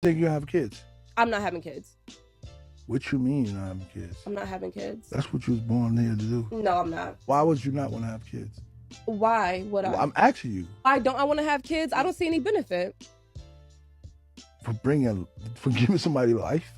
Think you have kids? I'm not having kids. What you mean you're not having kids? I'm not having kids. That's what you was born here to do. No, I'm not. Why would you not want to have kids? Why would I? Well, I'm asking you. Why don't I want to have kids? I don't see any benefit. For giving somebody life?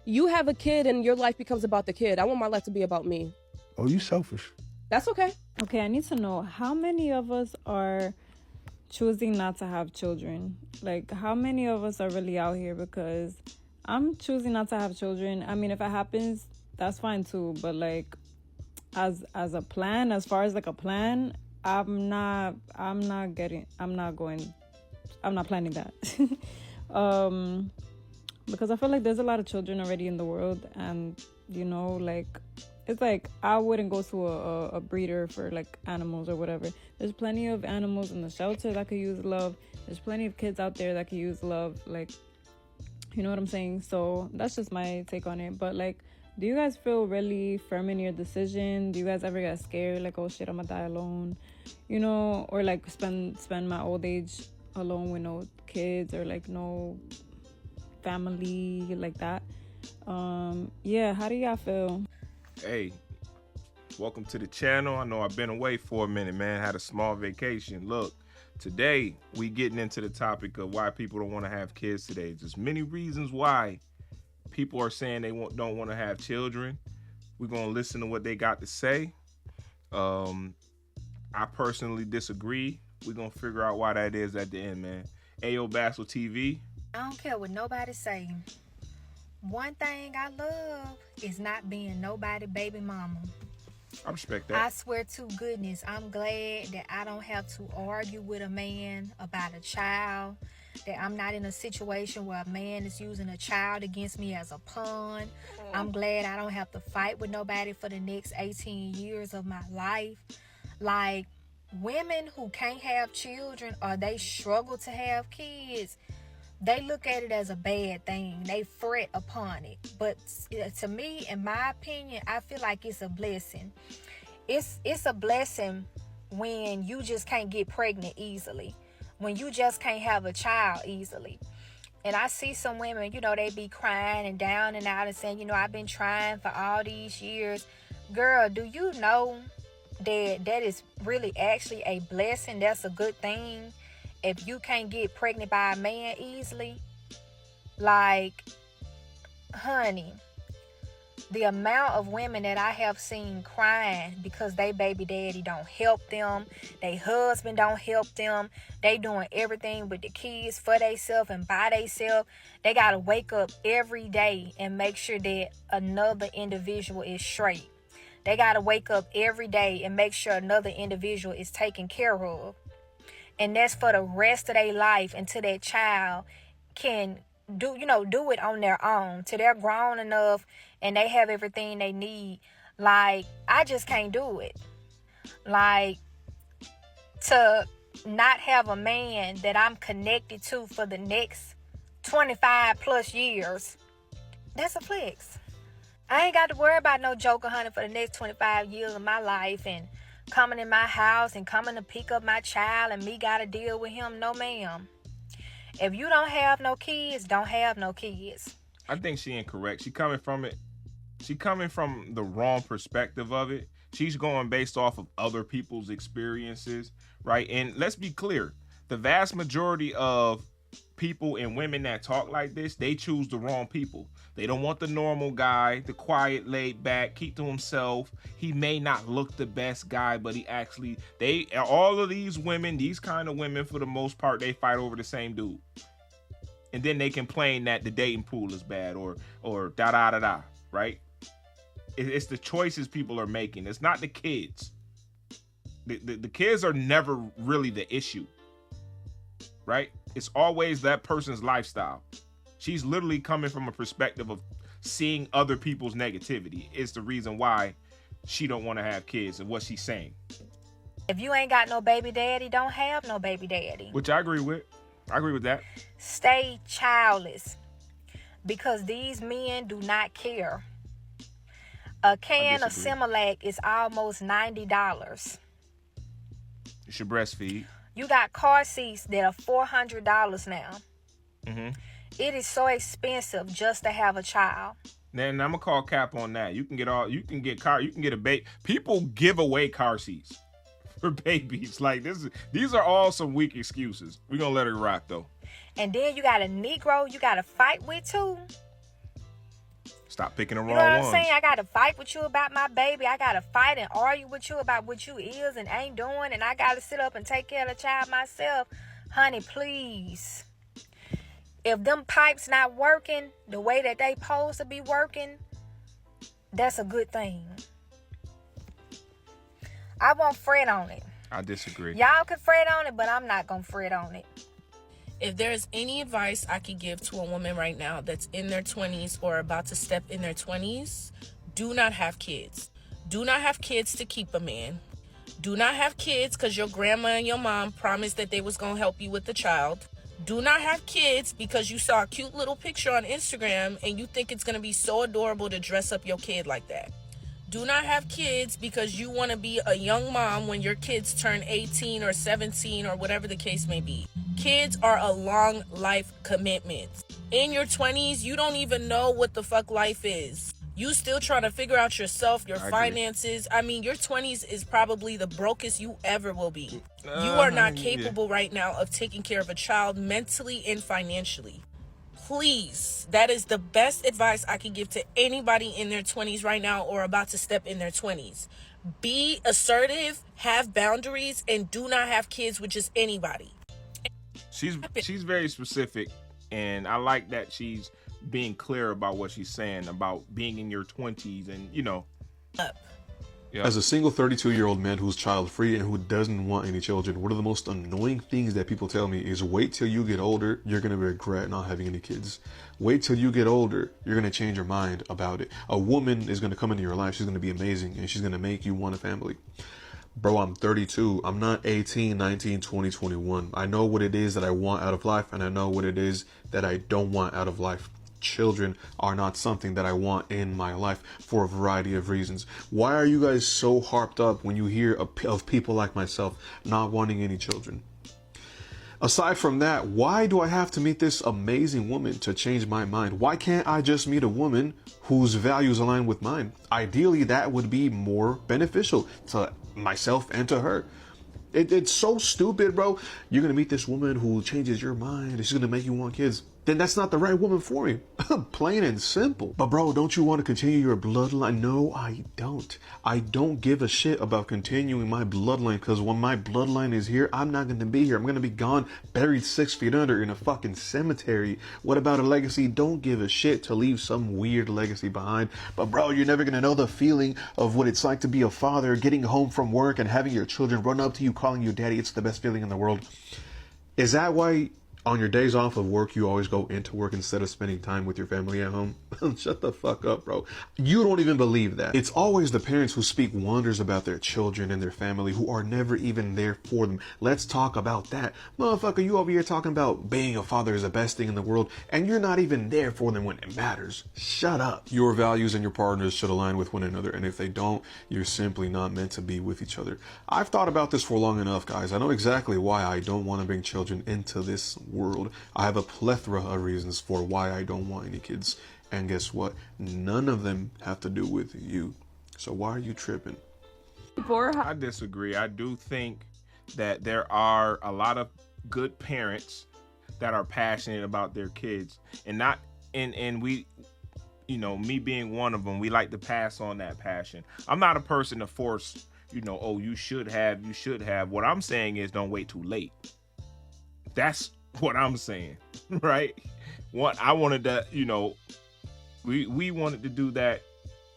You have a kid and your life becomes about the kid. I want my life to be about me. Oh, you selfish. That's okay. Okay, I need to know how many of us are choosing not to have children. Like, how many of us are really out here? Because I'm choosing not to have children. I mean, if it happens, that's fine too. But like, as a plan, as far as like a plan, I'm not planning that. Because I feel like there's a lot of children already in the world, and you know, like, it's like I wouldn't go to a breeder for like animals or whatever. There's plenty of animals in the shelter that could use love. There's plenty of kids out there that could use love. Like, you know what I'm saying? So that's just my take on it. But like, do you guys feel really firm in your decision? Do you guys ever get scared, like, oh shit, I'm gonna die alone, you know, or like spend my old age alone with no kids or like no family like that? Yeah, how do y'all feel? Hey, welcome to the channel. I know I've been away for a minute, man. Had a small vacation. Look, today we getting into the topic of why people don't want to have kids today. There's many reasons why people are saying they don't want to have children. We're going to listen to what they got to say. I personally disagree. We're going to figure out why that is at the end, man. Ayo Bassel TV. I don't care what nobody say. One thing I love is not being nobody baby mama. I respect that. I swear to goodness, I'm glad that I don't have to argue with a man about a child, that I'm not in a situation where a man is using a child against me as a pawn. I'm glad I don't have to fight with nobody for the next 18 years of my life. Like, women who can't have children or they struggle to have kids, they look at it as a bad thing. They fret upon it. But to me, in my opinion, I feel like it's a blessing. It's a blessing when you just can't get pregnant easily, when you just can't have a child easily. And I see some women, you know, they be crying and down and out and saying, you know, I've been trying for all these years. Girl, do you know that is really actually a blessing? That's a good thing. If you can't get pregnant by a man easily, like, honey, the amount of women that I have seen crying because they baby daddy don't help them, they husband don't help them, they doing everything with the kids for themselves and by themselves. They got to wake up every day and make sure that another individual is straight. They got to wake up every day and make sure another individual is taken care of. And that's for the rest of their life until that child can do it on their own, till they're grown enough and they have everything they need. Like, I just can't do it. Like, to not have a man that I'm connected to for the next 25 plus years, that's a flex. I ain't got to worry about no joker honey for the next 25 years of my life and coming in my house and coming to pick up my child and me got to deal with him. No, ma'am. If you don't have no kids, don't have no kids. I think she incorrect. She coming from the wrong perspective of it. She's going based off of other people's experiences, right? And let's be clear, the vast majority of people and women that talk like this, they choose the wrong people. They don't want the normal guy, the quiet, laid back, keep to himself. He may not look the best guy, but all of these women, these kind of women, for the most part, they fight over the same dude. And then they complain that the dating pool is bad or da, right? It's the choices people are making. It's not the kids. The kids are never really the issue, right? It's always that person's lifestyle. She's literally coming from a perspective of seeing other people's negativity. It's the reason why she don't want to have kids and what she's saying. If you ain't got no baby daddy, don't have no baby daddy. Which I agree with. I agree with that. Stay childless, because these men do not care. A can of Similac is almost $90. You should breastfeed. You got car seats that are $400 now. Mm-hmm. It is so expensive just to have a child. Then I'm gonna call cap on that. You can get a baby. People give away car seats for babies. Like these are all some weak excuses. We're gonna let it rock though. And then you got a Negro you got to fight with too. Stop picking the You wrong know what I'm ones. saying? I got to fight with you about my baby. I got to fight and argue with you about what you is and ain't doing. And I got to sit up and take care of the child myself. Honey, please. If them pipes not working the way that they supposed to be working, that's a good thing. I won't fret on it. I disagree. Y'all can fret on it, but I'm not going to fret on it. If there's any advice I could give to a woman right now that's in their 20s or about to step in their 20s, do not have kids. Do not have kids to keep a man. Do not have kids because your grandma and your mom promised that they was going to help you with the child. Do not have kids because you saw a cute little picture on Instagram and you think it's going to be so adorable to dress up your kid like that. Do not have kids because you want to be a young mom when your kids turn 18 or 17 or whatever the case may be. Kids are a long life commitment. In your 20s, you don't even know what the fuck life is. You still trying to figure out yourself, your finances. I mean, your 20s is probably the brokest you ever will be. You are not capable right now of taking care of a child mentally and financially. Please, that is the best advice I can give to anybody in their 20s right now or about to step in their 20s. Be assertive, have boundaries, and do not have kids with just anybody. She's very specific, and I like that she's being clear about what she's saying about being in your 20s and, you know. Yeah. As a single 32-year-old man who's child-free and who doesn't want any children, one of the most annoying things that people tell me is wait till you get older, you're going to regret not having any kids. Wait till you get older, you're going to change your mind about it. A woman is going to come into your life, she's going to be amazing, and she's going to make you want a family. Bro, I'm 32. I'm not 18, 19, 20, 21. I know what it is that I want out of life, and I know what it is that I don't want out of life. Children are not something that I want in my life for a variety of reasons. Why are you guys so harped up when you hear of people like myself not wanting any children? Aside from that, why do I have to meet this amazing woman to change my mind? Why can't I just meet a woman whose values align with mine? Ideally, that would be more beneficial to myself and to her. It's so stupid, bro. You're going to meet this woman who changes your mind. She's going to make you want kids. Then that's not the right woman for you. Plain and simple. But bro, don't you want to continue your bloodline? No, I don't. I don't give a shit about continuing my bloodline because when my bloodline is here, I'm not going to be here. I'm going to be gone, buried 6 feet under in a fucking cemetery. What about a legacy? Don't give a shit to leave some weird legacy behind. But bro, you're never going to know the feeling of what it's like to be a father, getting home from work and having your children run up to you calling you daddy. It's the best feeling in the world. Is that why on your days off of work, you always go into work instead of spending time with your family at home? Shut the fuck up, bro. You don't even believe that. It's always the parents who speak wonders about their children and their family who are never even there for them. Let's talk about that. Motherfucker, you over here talking about being a father is the best thing in the world, and you're not even there for them when it matters. Shut up. Your values and your partners should align with one another, and if they don't, you're simply not meant to be with each other. I've thought about this for long enough, guys. I know exactly why I don't want to bring children into this world. I have a plethora of reasons for why I don't want any kids. And guess what? None of them have to do with you. So why are you tripping? I disagree. I do think that there are a lot of good parents that are passionate about their kids, and we, you know, me being one of them, we like to pass on that passion. I'm not a person to force, you know, oh, you should have. What I'm saying is don't wait too late. That's what I'm saying, right? I wanted to, you know, we wanted to do that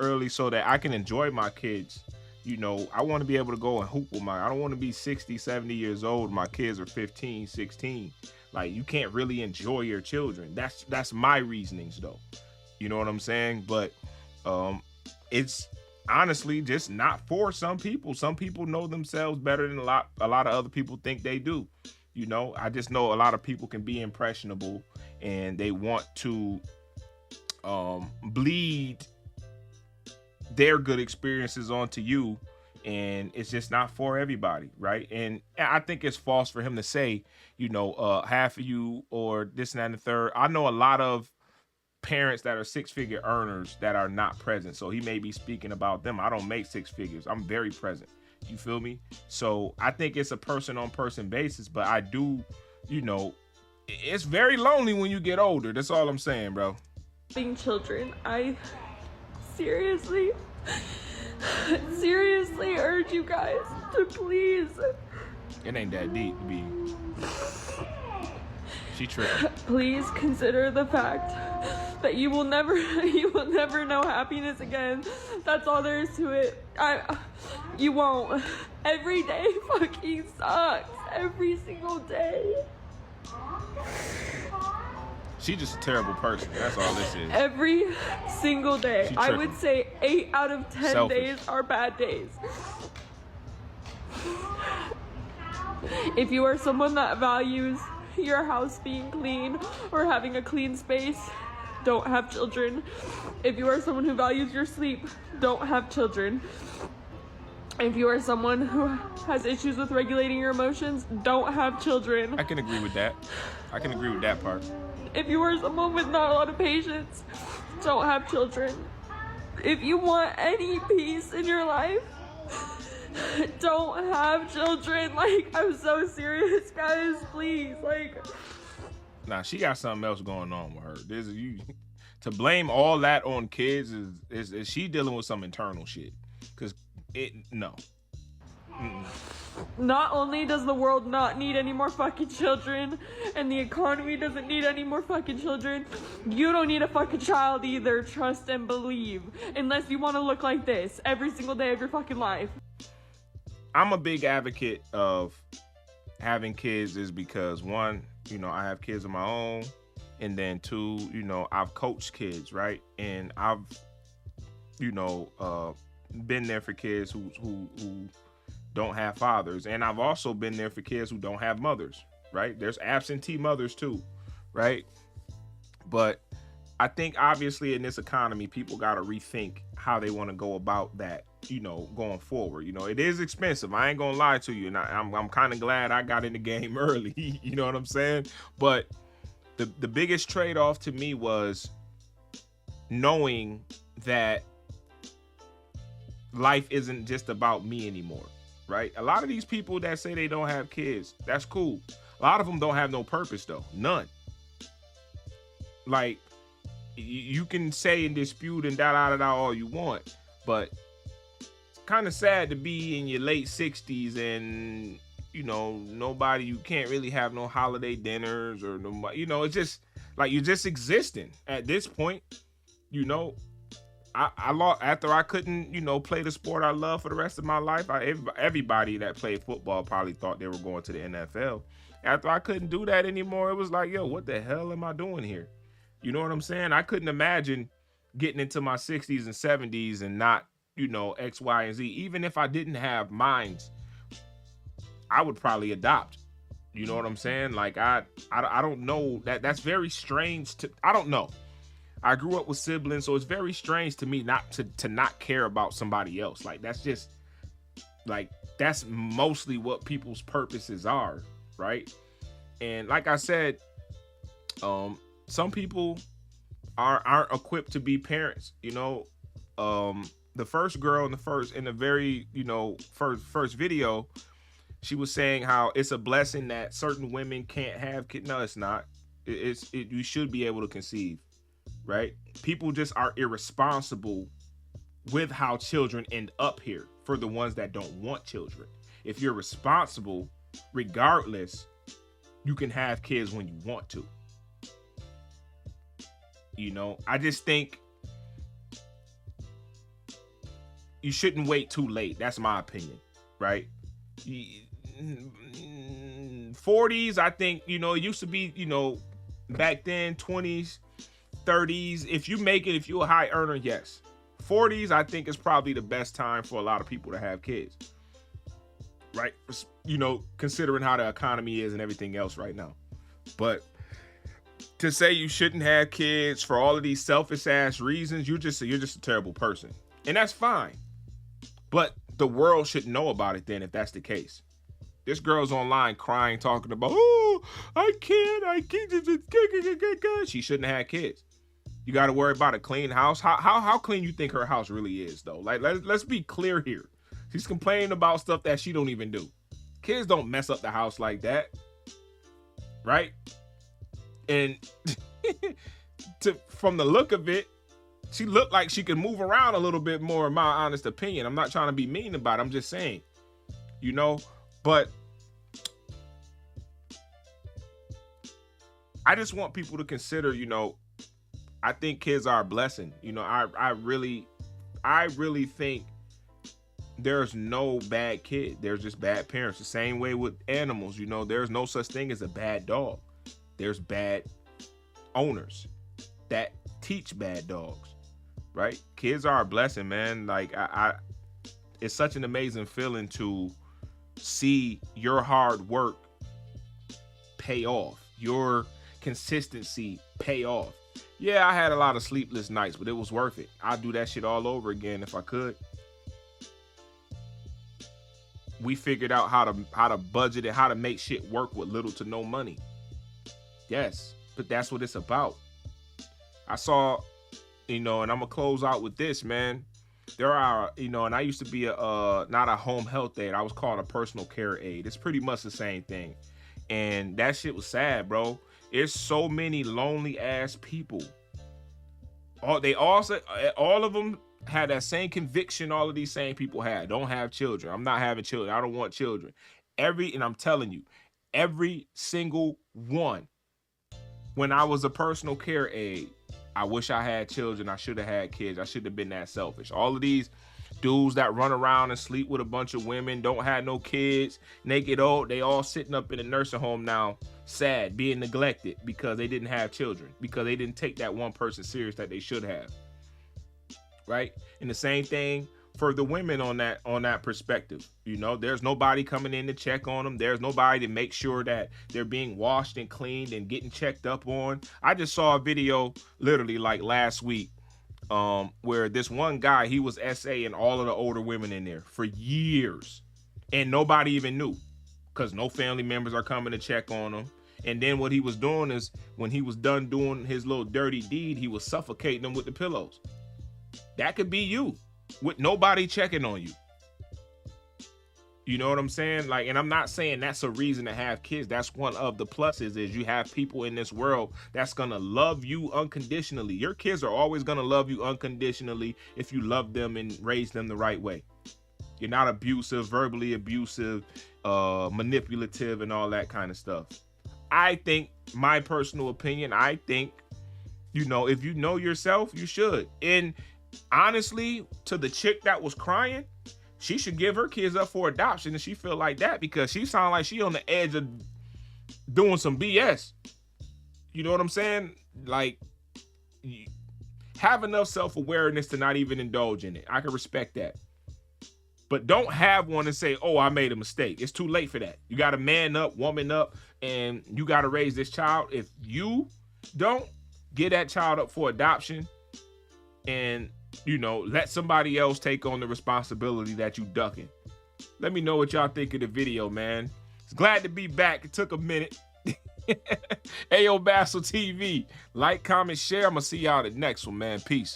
early so that I can enjoy my kids. You know, I want to be able to go and hoop with I don't want to be 60, 70 years old. My kids are 15, 16. Like, you can't really enjoy your children. That's my reasonings though. You know what I'm saying? But it's honestly just not for some people. Some people know themselves better than a lot of other people think they do. You know, I just know a lot of people can be impressionable and they want to bleed their good experiences onto you, and it's just not for everybody, right? And I think it's false for him to say, half of you or this and that and the third. I know a lot of parents that are six-figure earners that are not present, so he may be speaking about them. I don't make six figures. I'm very present. You feel me? So I think it's a person-on-person basis, but I do, it's very lonely when you get older. That's all I'm saying, bro. Being children, I seriously urge you guys to please. It ain't that deep to be. She tripping. Please consider the fact that you will never know happiness again. That's all there is to it. You won't. Every day fucking sucks. Every single day. She just a terrible person. That's all this is. Every single day. I would say 8 out of 10 Selfish. days are bad days. If you are someone that values your house being clean or having a clean space, don't have children. If you are someone who values your sleep, don't have children. If you are someone who has issues with regulating your emotions, don't have children. I can agree with that. I can agree with that part. If you are someone with not a lot of patience, don't have children. If you want any peace in your life, don't have children. Like, I'm so serious, guys. Please, like. Nah, she got something else going on with her. To blame all that on kids is she dealing with some internal shit. Cause no. Mm-mm. Not only does the world not need any more fucking children, and the economy doesn't need any more fucking children, you don't need a fucking child either, trust and believe. Unless you want to look like this every single day of your fucking life. I'm a big advocate of having kids is because one, I have kids of my own, and then two, I've coached kids, right? And I've, been there for kids who don't have fathers, and I've also been there for kids who don't have mothers, right? There's absentee mothers too, right? But I think obviously in this economy, people got to rethink how they want to go about that, going forward. It is expensive. I ain't gonna lie to you, and I'm kind of glad I got in the game early. You know what I'm saying? But the biggest trade-off to me was knowing that life isn't just about me anymore, right? A lot of these people that say they don't have kids, that's cool. A lot of them don't have no purpose though, none. Like, you can say and dispute and da all you want, but it's kind of sad to be in your late 60s and nobody, you can't really have no holiday dinners or nobody, it's just like you're just existing at this point. I lost after I couldn't, play the sport I love for the rest of my life. Everybody that played football probably thought they were going to the NFL. After I couldn't do that anymore, it was like, yo, what the hell am I doing here? You know what I'm saying? I couldn't imagine getting into my 60s and 70s and not, X, Y, and Z. Even if I didn't have minds, I would probably adopt. You know what I'm saying? Like, I don't know. That's very strange I don't know. I grew up with siblings, so it's very strange to me not to not care about somebody else. Like, that's just, like, that's mostly what people's purposes are, right? And like I said, some people aren't equipped to be parents. The first girl in the very first video, she was saying how it's a blessing that certain women can't have kids. No, it's not. You should be able to conceive. Right? People just are irresponsible with how children end up here for the ones that don't want children. If you're responsible, regardless, you can have kids when you want to. I just think you shouldn't wait too late. That's my opinion, right? 40s, I think, it used to be, back then, 20s, 30s, if you make it, if you're a high earner, yes. 40s, I think, is probably the best time for a lot of people to have kids, right? Considering how the economy is and everything else right now. But to say you shouldn't have kids for all of these selfish ass reasons, you're just a terrible person, and that's fine. But the world should know about it then if that's the case. This girl's online crying, talking about, oh, I can't. She shouldn't have had kids. You got to worry about a clean house. How clean you think her house really is, though? Like, let's be clear here. She's complaining about stuff that she don't even do. Kids don't mess up the house like that, right? And from the look of it, she looked like she could move around a little bit more, in my honest opinion. I'm not trying to be mean about it. I'm just saying, you know. But I just want people to consider, you know, I think kids are a blessing. You know, I really think there's no bad kid. There's just bad parents. The same way with animals, you know, there's no such thing as a bad dog. There's bad owners that teach bad dogs, right? Kids are a blessing, man. Like it's such an amazing feeling to see your hard work pay off, your consistency pay off. Yeah, I had a lot of sleepless nights, but it was worth it. I'd do that shit all over again if I could. We figured out how to budget it, how to make shit work with little to no money. Yes, but that's what it's about. I saw, you know, and I'm gonna close out with this, man. There are, you know, and I used to be not a home health aide. I was called a personal care aide. It's pretty much the same thing. And that shit was sad, bro. It's so many lonely ass people. All of them had that same conviction all of these same people had. Don't have children. I'm not having children. I don't want children. And I'm telling you, every single one. When I was a personal care aide, I wish I had children. I should have had kids. I should have been that selfish. All of these dudes that run around and sleep with a bunch of women, don't have no kids, naked old, they all sitting up in a nursing home now, sad, being neglected because they didn't have children, because they didn't take that one person serious that they should have. Right? And the same thing for the women on that perspective. You know, there's nobody coming in to check on them. There's nobody to make sure that they're being washed and cleaned and getting checked up on. I just saw a video literally like last week where this one guy, he was SAing all of the older women in there for years and nobody even knew because no family members are coming to check on them. And then what he was doing is when he was done doing his little dirty deed, he was suffocating them with the pillows. That could be you with nobody checking on you. You know what I'm saying? Like, and I'm not saying that's a reason to have kids. That's one of the pluses is you have people in this world that's going to love you unconditionally. Your kids are always going to love you unconditionally if you love them and raise them the right way. You're not abusive, verbally abusive, manipulative, and all that kind of stuff. I think, my personal opinion, I think, you know, if you know yourself, you should. And honestly, to the chick that was crying, she should give her kids up for adoption if she feel like that, because she sound like she on the edge of doing some BS. You know what I'm saying? Like, have enough self-awareness to not even indulge in it. I can respect that. But don't have one and say, oh, I made a mistake. It's too late for that. You got to man up, woman up, and you got to raise this child. If you don't, get that child up for adoption and, you know, let somebody else take on the responsibility that you ducking. Let me know what y'all think of the video, man. It's glad to be back. It took a minute. Ayo Bassel TV. Like, comment, share. I'm going to see y'all at the next one, man. Peace.